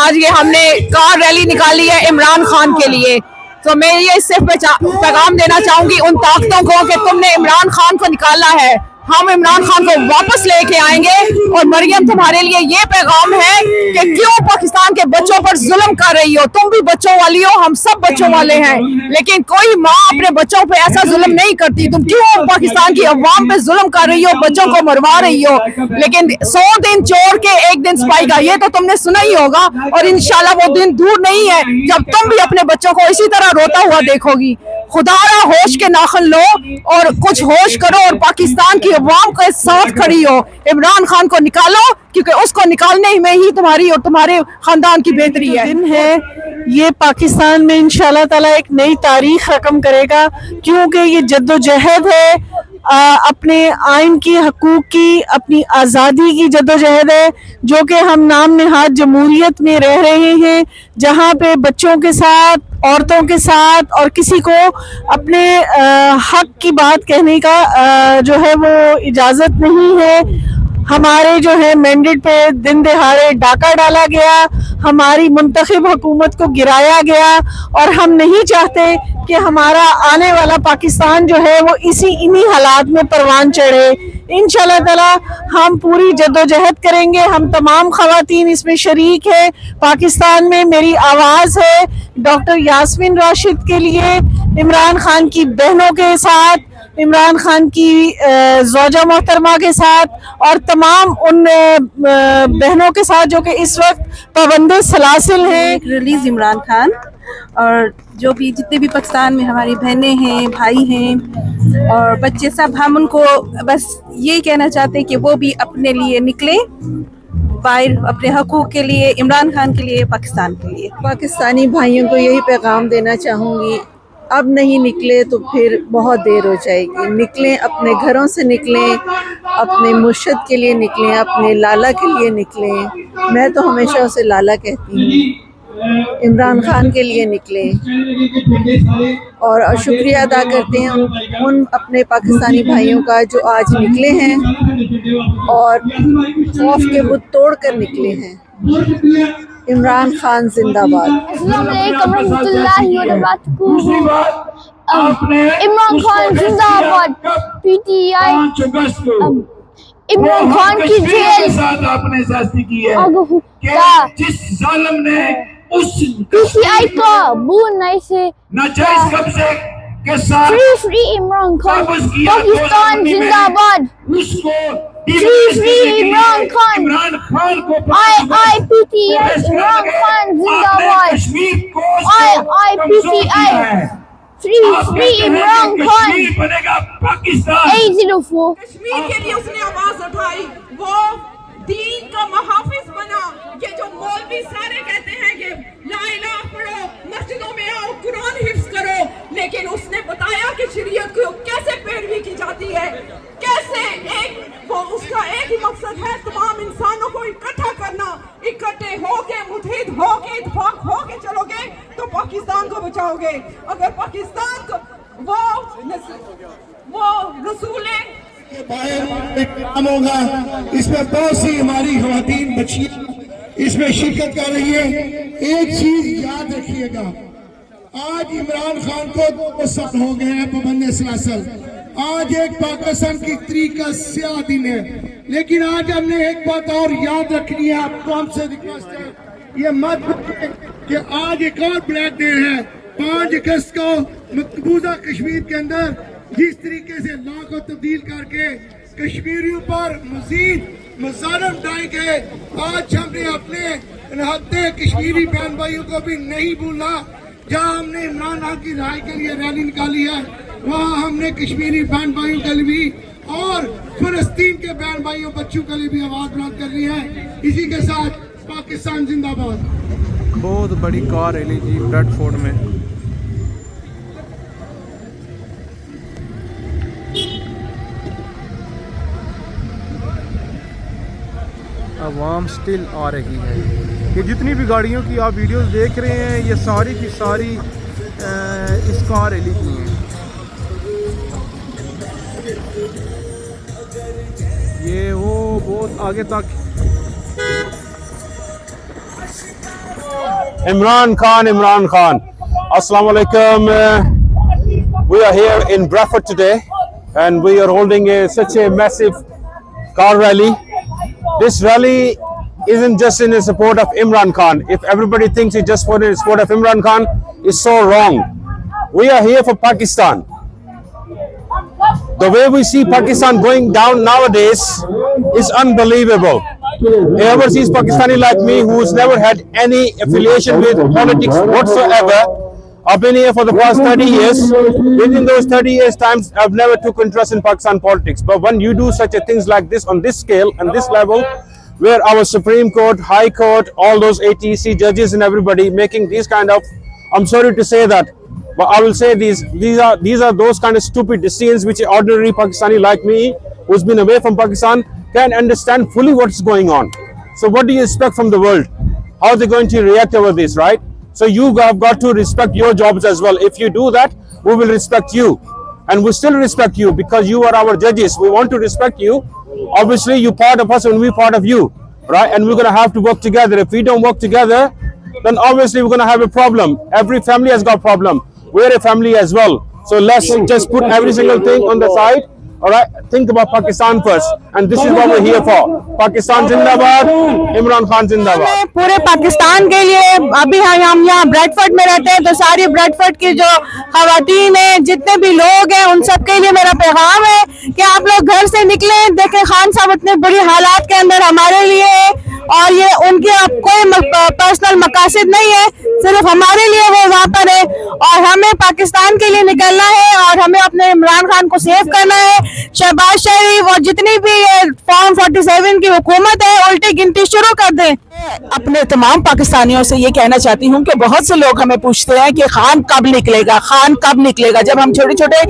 आज ये हमने कार रैली निकाली है इमरान खान के लिए। तो मैं ये सिर्फ पैगाम देना चाहूंगी उन ताकतों को कि तुमने इमरान खान को निकाला है, हम इमरान खान को वापस लेके आएंगे। और मरियम तुम्हारे लिए ये पैगाम है कि क्यों पाकिस्तान के बच्चों पर जुल्म कर रही हो, तुम भी बच्चों वाली हो, हम सब बच्चों वाले हैं, लेकिन कोई माँ अपने बच्चों पे ऐसा जुल्म नहीं करती। तुम क्यों पाकिस्तान की अवाम पे जुल्म कर रही हो, बच्चों को मरवा रही हो। लेकिन 100 दिन चोर के एक दिन सिपाही का, ये तो तुमने सुना ही होगा। और इंशाल्लाह वो दिन दूर नहीं है जब तुम भी अपने बच्चों को इसी तरह रोता हुआ देखोगी। खुदारा होश के नाखन लो और कुछ होश करो और पाकिस्तान की अवाम के साथ खड़ी हो। इमरान खान को निकालो, क्योंकि उसको निकालने में ही तुम्हारी और तुम्हारे खानदान की बेहतरी है। दिन है ये पाकिस्तान में इंशाल्लाह ताला एक नई तारीख रकम करेगा, क्योंकि ये जद्दोजहद है अपने आइन की, हकूक की, अपनी आज़ादी की जद्दोजहद है, जो कि हम नाम नहाद जमहूरियत में रह रहे हैं, जहाँ पे बच्चों के साथ, औरतों के साथ और किसी को अपने हक की बात कहने का जो है वो इजाज़त नहीं है। हमारे जो है मैंडेट पे दिन दहाड़े डाका डाला गया, हमारी मुंतखब हुकूमत को गिराया गया, और हम नहीं चाहते कि हमारा आने वाला पाकिस्तान जो है वो इन्हीं हालात में परवान चढ़े। इंशाल्लाह ताला हम पूरी जद्दोजहद करेंगे, हम तमाम ख़वातीन इसमें शरीक है। पाकिस्तान में मेरी आवाज़ है डॉक्टर यास्मीन राशिद के लिए, इमरान खान की बहनों के साथ, इमरान खान की ज़ौजा मोहतरमा के साथ, और तमाम उन बहनों के साथ जो कि इस वक्त पाबंद सलासिल हैं। रिलीज़ इमरान खान, और जो भी जितने भी पाकिस्तान में हमारी बहनें हैं, भाई हैं और बच्चे सब, हम उनको बस यही कहना चाहते हैं कि वो भी अपने लिए निकले बाहर, अपने हकूक़ के लिए, इमरान खान के लिए, पाकिस्तान के लिए। पाकिस्तानी भाइयों को यही पैगाम देना चाहूँगी, अब नहीं निकले तो फिर बहुत देर हो जाएगी। निकलें, अपने घरों से निकलें, अपने मुर्शद के लिए निकलें, अपने लाला के लिए निकलें। मैं तो हमेशा उसे लाला कहती हूँ। इमरान खान के लिए निकलें, और शुक्रिया अदा करते हैं उन अपने पाकिस्तानी भाइयों का जो आज निकले हैं और खौफ के बुत तोड़ कर निकले हैं। इमरान खान जिंदाबाद। इमरान खान जिंदाबाद। पीटीआई इमरान खान की जेल साथ आपने ज्यादती की है कि जिस जालिम ने उस पीटीआई का बुनाई से नाजायज कब्जे के साथ फ्री इमरान खान, पाकिस्तान जिंदाबाद। उसको फ्री इमरान खान को IIPTI इमरान खान जिंदाबाद। IIPTI फ्री इमरान खान बनेगा पाकिस्तान। 804 कश्मीर के लिए उसने आवाज उठाई, वो दीन का मुहाफिज बना। ये जो मौलवी सारे कहते हैं कि ला इलाहा पढ़ो, मस्जिदों में आओ, कुरान हिफ्ज करो, लेकिन उसने बताया कि शरीयत को कैसे पैरवी की जाती है, कैसे वो उसका एक ही मकसद है, तमाम इंसानों को इकट्ठा करना। इकट्ठे होके, मुत्तहिद होके, इत्तेफाक होके चलोगे तो पाकिस्तान को बचाओगे। अगर पाकिस्तान को वो रसूलें काम होगा, इसमें बहुत सी हमारी ख़वातीन बच्चियां इसमें शिरकत कर रही है। एक चीज याद रखिएगा, आज इमरान खान को 2 साल हो गए हैं पाबंद सलासल। आज एक पाकिस्तान की तरीका स्याह दिन है, लेकिन आज हमने एक बात और याद रखनी है। आपको हमसे रिक्वेस्ट है, ये मत भूलिए कि आज एक और ब्लैक डे है। 5 अगस्त को मकबूजा कश्मीर के अंदर जिस तरीके से लॉ को तब्दील करके कश्मीरियों पर मजीद मुज़ालिम ढाए गए, आज हमने अपने निहत्ते कश्मीरी बहन भाइयों को भी नहीं भूलना। जहाँ हमने इमरान खान की राय के लिए रैली निकाली है, वहाँ हमने कश्मीरी बहन भाइयों के लिए भी और फिलिस्तीन के बहन भाइयों बच्चों के लिए भी आवाज बुलंद करनी है। इसी के साथ पाकिस्तान जिंदाबाद। बहुत बड़ी कार रैली जी ब्रेडफोर्ड में। अवाम स्टिल आ रही है। ये जितनी भी गाड़ियों की आप वीडियोस देख रहे हैं, ये सारी की सारी इस कार रैली की हैं। ये वो बहुत आगे तक Imran Khan. Assalamu alaikum. We are here in Bradford today, and we are holding such a massive car rally. This rally isn't just in support of Imran Khan. If everybody thinks it's just for the support of Imran Khan, it's so wrong. We are here for Pakistan. The way we see Pakistan going down nowadays is unbelievable. Whoever sees Pakistani like me, who's never had any affiliation with politics whatsoever, I've been here for the past 30 years. Within those 30 years times, I've never took interest in Pakistan politics. But when you do such a things like this on this scale and this level, where our Supreme Court, High Court, all those ATC judges and everybody making these kind of, I'm sorry to say that, but I will say these are those kind of stupid decisions which an ordinary Pakistani like me, who's been away from Pakistan, can understand fully what's going on. So what do you expect from the world? How are they going to react over this, right? So you have got to respect your jobs as well. If you do that, we will respect you. And we still respect you because you are our judges. We want to respect you. Obviously, you part of us and we part of you, right? And we're going to have to work together. If we don't work together, then obviously we're going to have a problem. Every family has got a problem. We're a family as well. So let's just put every single thing on the side. All right, think about Pakistan first, and this is what we're here for. Pakistan Zindabad, Imran Khan Zindabad. पूरे पाकिस्तान के लिए अभी हम यहाँ Bradford में रहते हैं, तो सारी ब्रेडफोर्ड की जो खवातीन हैं, जितने भी लोग हैं, उन सब के लिए मेरा पैगाम है कि आप लोग घर से निकलें. देखें खान साहब इतने बुरी हालात के अंदर हमारे लिए है, और ये उनके कोई पर्सनल मकासद नहीं है, सिर्फ हमारे लिए वो वहाँ पर है. और हमें पाकिस्तान के लिए निकलना है, और हमें अपने इमरान खान को सेव करना है. शहबाज शरीफ और जितनी भी फॉर्म 47 की हुकूमत है, उल्टी गिनती शुरू कर दें. अपने तमाम पाकिस्तानियों से ये कहना चाहती हूँ कि बहुत से लोग हमें पूछते हैं कि खान कब निकलेगा, खान कब निकलेगा. जब हम छोटे छोटे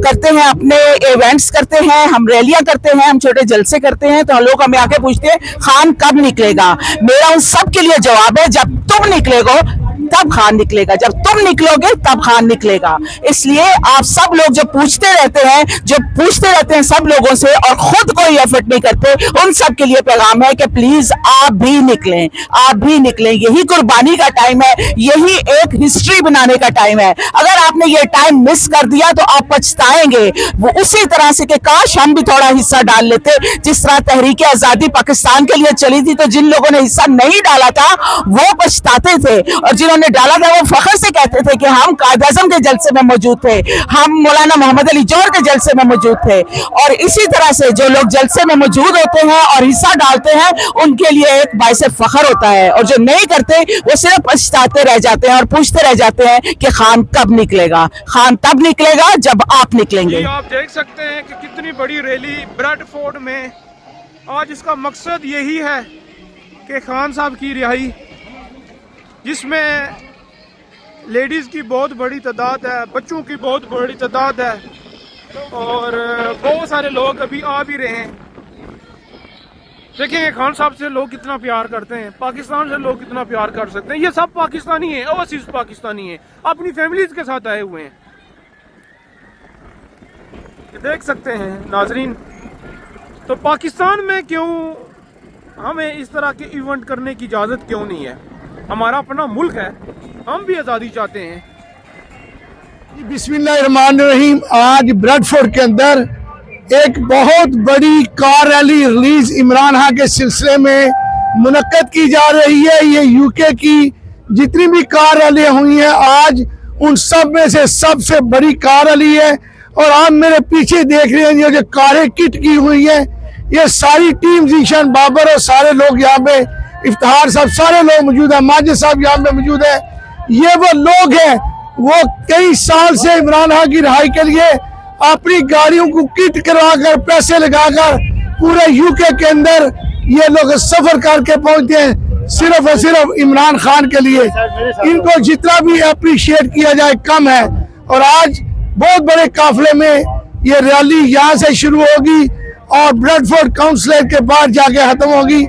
करते हैं, अपने इवेंट्स करते हैं, हम रैलियां करते हैं, हम छोटे जलसे करते हैं, तो लोग हमें आके पूछते हैं खान कब निकलेगा. मेरा उन सब के लिए जवाब है, जब तुम निकलेगो तब खान निकलेगा, जब तुम निकलोगे तब खान निकलेगा. इसलिए आप सब लोग जो पूछते रहते हैं सब लोगों से और खुद कोई एफर्ट नहीं करते, उन सब के लिए पैगाम है कि प्लीज आप भी निकलें. यही कुर्बानी का टाइम है, यही एक हिस्ट्री बनाने का टाइम है. अगर आपने ये टाइम मिस कर दिया तो आप पछताएंगे. वो उसी तरह से कि काश हम भी थोड़ा हिस्सा डाल लेते, जिस तरह तहरीक आजादी पाकिस्तान के लिए चली थी, तो जिन लोगों ने हिस्सा नहीं डाला था वो पछताते थे, और जिन्होंने डाला था वो फख्र से कहते थे कि हम कायद आज़म के जलसे में मौजूद थे, हम मौलाना मोहम्मद अली जौहर के जलसे में मौजूद थे. और इसी तरह से जो लोग जलसे में मौजूद होते हैं और हिस्सा डालते हैं, उनके लिए एक बाइसे फख्र होता है, और जो नहीं करते वो सिर्फ पछताते रह जाते हैं और पूछते रह जाते हैं कि खान कब निकलेगा. खान तब निकलेगा जब आप निकलेंगे. आप देख सकते हैं कि कितनी बड़ी रैली ब्रेडफोर्ड में. आज इसका मकसद यही है कि खान साहब की रिहाई, जिसमें लेडीज़ की बहुत बड़ी तादाद है, बच्चों की बहुत बड़ी तादाद है, और बहुत सारे लोग अभी आ भी रहे हैं. देखेंगे खान साहब से लोग कितना प्यार करते हैं, पाकिस्तान से लोग कितना प्यार कर सकते हैं. ये सब पाकिस्तानी हैं, ओवरसीज पाकिस्तानी हैं, अपनी फैमिलीज के साथ आए हुए हैं. देख सकते हैं नाजरीन. तो पाकिस्तान में क्यों हमें इस तरह के इवेंट करने की इजाज़त क्यों नहीं है? हमारा अपना मुल्क है, हम भी आज़ादी चाहते हैं. बिस्मिल्लाहिर्रहमानिर्रहीम. आज ब्रेडफोर्ड के अंदर एक बहुत बड़ी car rally release Imran Khan के सिलसिले में मुनक्कद की जा रही है. ये यूके की जितनी भी कार रैलियाँ हुई हैं, आज उन सब में से सबसे बड़ी कार रैली है. और आप मेरे पीछे देख रहे हैं ये जो कारें किट की हुई हैं, ये सारी टीम जीशान बाबर और सारे लोग यहाँ पे, इफ्तिखार साहब, सारे लोग मौजूद हैं, माजिद साहब यहाँ पे मौजूद है. ये वो लोग हैं वो कई साल से इमरान खान की रिहाई के लिए अपनी गाड़ियों को किट करवाकर पैसे लगाकर पूरे यूके के अंदर ये लोग सफर करके पहुंचते हैं सिर्फ और सिर्फ इमरान खान के लिए. इनको जितना भी अप्रिशिएट किया जाए कम है. और आज बहुत बड़े काफिले में ये रैली यहाँ से शुरू होगी और ब्रेडफोर्ड काउंसिल के बाद जाके खत्म होगी.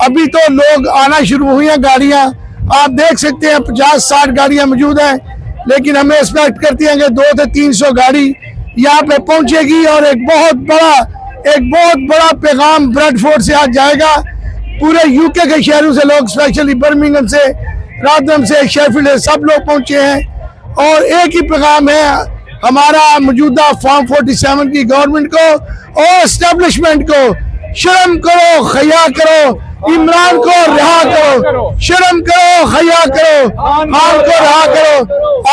अभी तो लोग आना शुरू हुई हैं, गाड़ियाँ आप देख सकते हैं 50-60 गाड़ियाँ मौजूद हैं, लेकिन हमें एक्सपेक्ट करती हैं कि 200 से 300 गाड़ी यहाँ पे पहुँचेगी. और एक बहुत बड़ा पैगाम ब्रेडफोर्ड से आज जाएगा पूरे यूके के शहरों से. लोग स्पेशली बर्मिंघम से रादम से, शेफील्ड से सब लोग पहुंचे हैं और एक ही पैगाम है हमारा मौजूदा फॉर्म 47 की गवर्नमेंट को और एस्टेब्लिशमेंट को, शर्म करो, खया करो, इमरान को रिहा करो, शर्म करो, खया करो, खान को रिहा करो।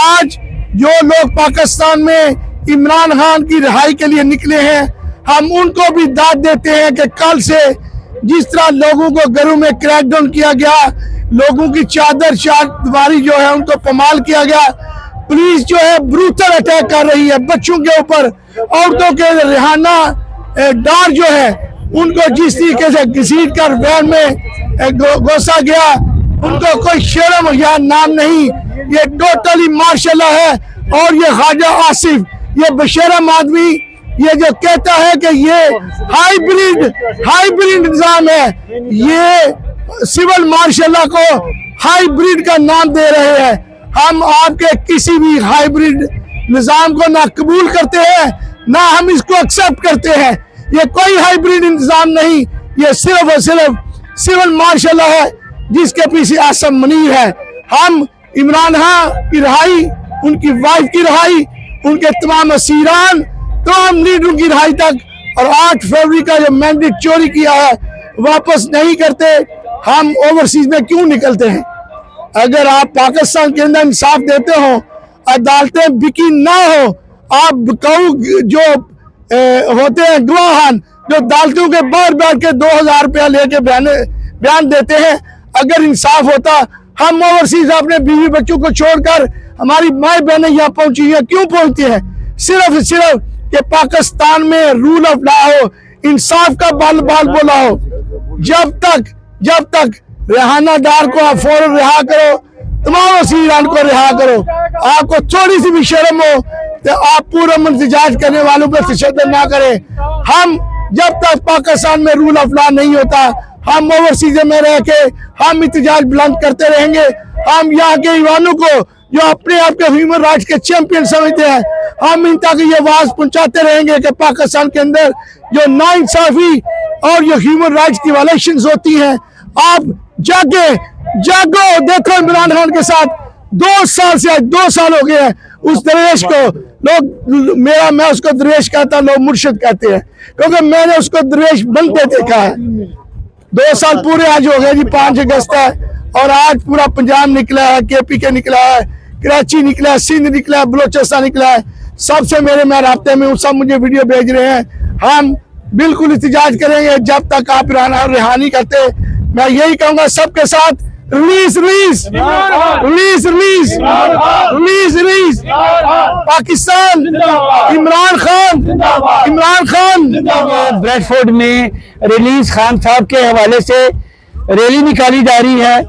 आज जो लोग पाकिस्तान में इमरान खान की रिहाई के लिए निकले हैं, हम उनको भी दाद देते हैं कि कल से जिस तरह लोगों को घरों में क्रैकडाउन किया गया, लोगों की चादर दीवारी जो है उनको पमाल किया गया, पुलिस जो है ब्रूटल अटैक कर रही है बच्चों के ऊपर, औरतों के रिहाना डार जो है उनको जिस तरीके से घसीट कर वैन में घोसा गया, उनको कोई शर्म या नाम नहीं। ये टोटली मार्शल है और ये ख्वाजा आसिफ, ये बेशरम आदमी, ये जो कहता है कि ये हाइब्रिड निजाम है, ये सिविल मार्शल को हाइब्रिड का नाम दे रहे हैं। हम आपके किसी भी हाइब्रिड निजाम को ना कबूल करते हैं ना हम इसको एक्सेप्ट करते हैं। ये कोई हाइब्रिड निजाम नहीं, ये सिर्फ और सिर्फ सिविल मार्शल है जिसके पीछे आसम मनीर है। हम इमरान खान की रिहाई, उनकी वाइफ की रिहाई, उनके तमाम असीरान, तमाम लीडरों की रिहाई तक और 8 फरवरी का जो मैंडेट चोरी किया है वापस नहीं करते। हम ओवरसीज में क्यों निकलते हैं? अगर आप पाकिस्तान के अंदर इंसाफ देते हो, अदालतें बिकी ना हो, आप बिकाऊ जो होते हैं गवाहान जो अदालतों के बाहर बैठ के 2000 रुपया लेके बयान देते हैं, अगर इंसाफ होता, हम ओवरसीज अपने बीवी बच्चों को छोड़कर, हमारी माए बहनें यहाँ पहुंची हैं, क्यों पहुंचती हैं? सिर्फ कि पाकिस्तान में रूल ऑफ लॉ हो, इंसाफ का बाल बोला हो। जब तक रेहाना डार को आप फौरन रिहा करो, तमाम असीरान को रिहा करो। आपको थोड़ी सी भी शर्म हो तो आप पूरा इंतजाज करने वालों पर तशद्दुद ना करें। हम जब तक पाकिस्तान में रूल ऑफ लॉ नहीं होता, हम ओवरसीज में रह के हम इhtजाज बुलंद करते रहेंगे। हम यहाँ के युवाओं को जो अपने आप के ह्यूमन राइट्स के चैंपियन समझते हैं, हम इन तक ये आवाज पहुंचाते रहेंगे कि पाकिस्तान के अंदर जो नाइंसाफी और जो ह्यूमन राइट्स की वायलेशंस होती हैं, आप जागो। देखो इमरान खान के साथ 2 साल हो गए हैं। उस दरवेश को लोग, मैं उसको दरवेश कहता, लोग मुर्शिद कहते हैं, क्योंकि मैंने उसको दरवेश बनते देखा है। 2 साल पूरे आज हो गए जी। 5 अगस्त है और आज पूरा पंजाब निकला है, KPK निकला है, कराची निकला है, सिंध निकला है, बलोचिस्तान निकला है। सबसे मैं राब्ते में हूँ, सब मुझे वीडियो भेज रहे हैं। हम बिल्कुल एहतजाज करेंगे जब तक आप रिहा नहीं करते। मैं यही कहूंगा सबके साथ, रिलीज पाकिस्तान, इमरान खान। ब्रेडफोर्ड में रिलीज खान साहब के हवाले से रैली निकाली जा रही है।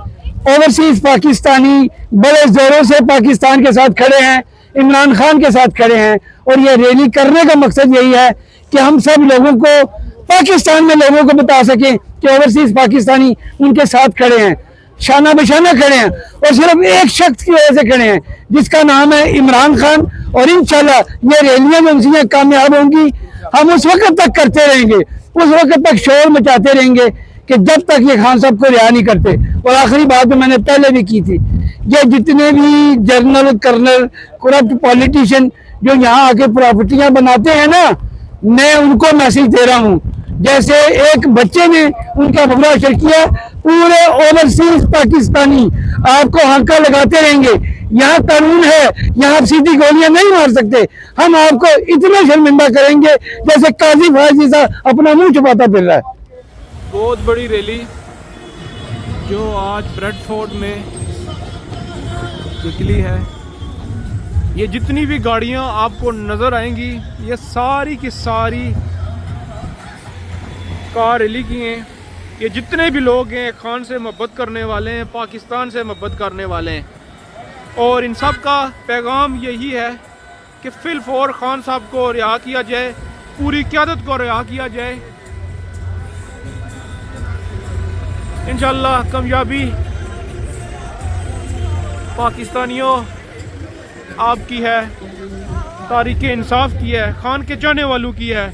ओवरसीज पाकिस्तानी बड़े जोरों से पाकिस्तान के साथ खड़े हैं, इमरान खान के साथ खड़े हैं और ये रैली करने का मकसद यही है कि हम सब लोगों को, पाकिस्तान में लोगों को बता सकें कि ओवरसीज पाकिस्तानी उनके साथ खड़े हैं, शाना बशाना खड़े हैं और सिर्फ एक शख्स की वजह से खड़े हैं जिसका नाम है इमरान खान। और इंशाल्लाह ये रैलियां जो कामयाब होंगी, हम उस वक्त तक करते रहेंगे, उस वक्त तक शोर मचाते रहेंगे कि जब तक ये खान साहब को रिहा नहीं करते। और आखिरी बात तो मैंने पहले भी की थी, ये जितने भी जनरल कर्नल करप्ट पॉलिटिशियन जो यहाँ आके प्रॉपर्टियां बनाते हैं ना, मैं उनको मैसेज दे रहा हूँ। जैसे एक बच्चे ने उनका बुरा असर किया, पूरे ओवरसीज पाकिस्तानी आपको हंका लगाते रहेंगे। यहाँ कानून है, यहाँ आप सीधी गोलियां नहीं मार सकते। हम आपको इतना शर्मिंदा करेंगे जैसे काजी फाजी सा अपना मुंह छुपाता फिर रहा है। बहुत बड़ी रैली जो आज ब्रेडफोर्ड में निकली है। ये जितनी भी गाड़ियां आपको नज़र आएंगी, ये सारी की सारी कार रैली की हैं। ये जितने भी लोग हैं खान से मोहब्बत करने वाले हैं, पाकिस्तान से मोहब्बत करने वाले हैं, और इन सब का पैगाम यही है कि फिलफौर खान साहब को रिहा किया जाए, पूरी क़यादत को रिहा किया जाए। इंशाअल्लाह कामयाबी पाकिस्तानियों आपकी है, तारीख़ इंसाफ की है, खान के चाहने वालों की है।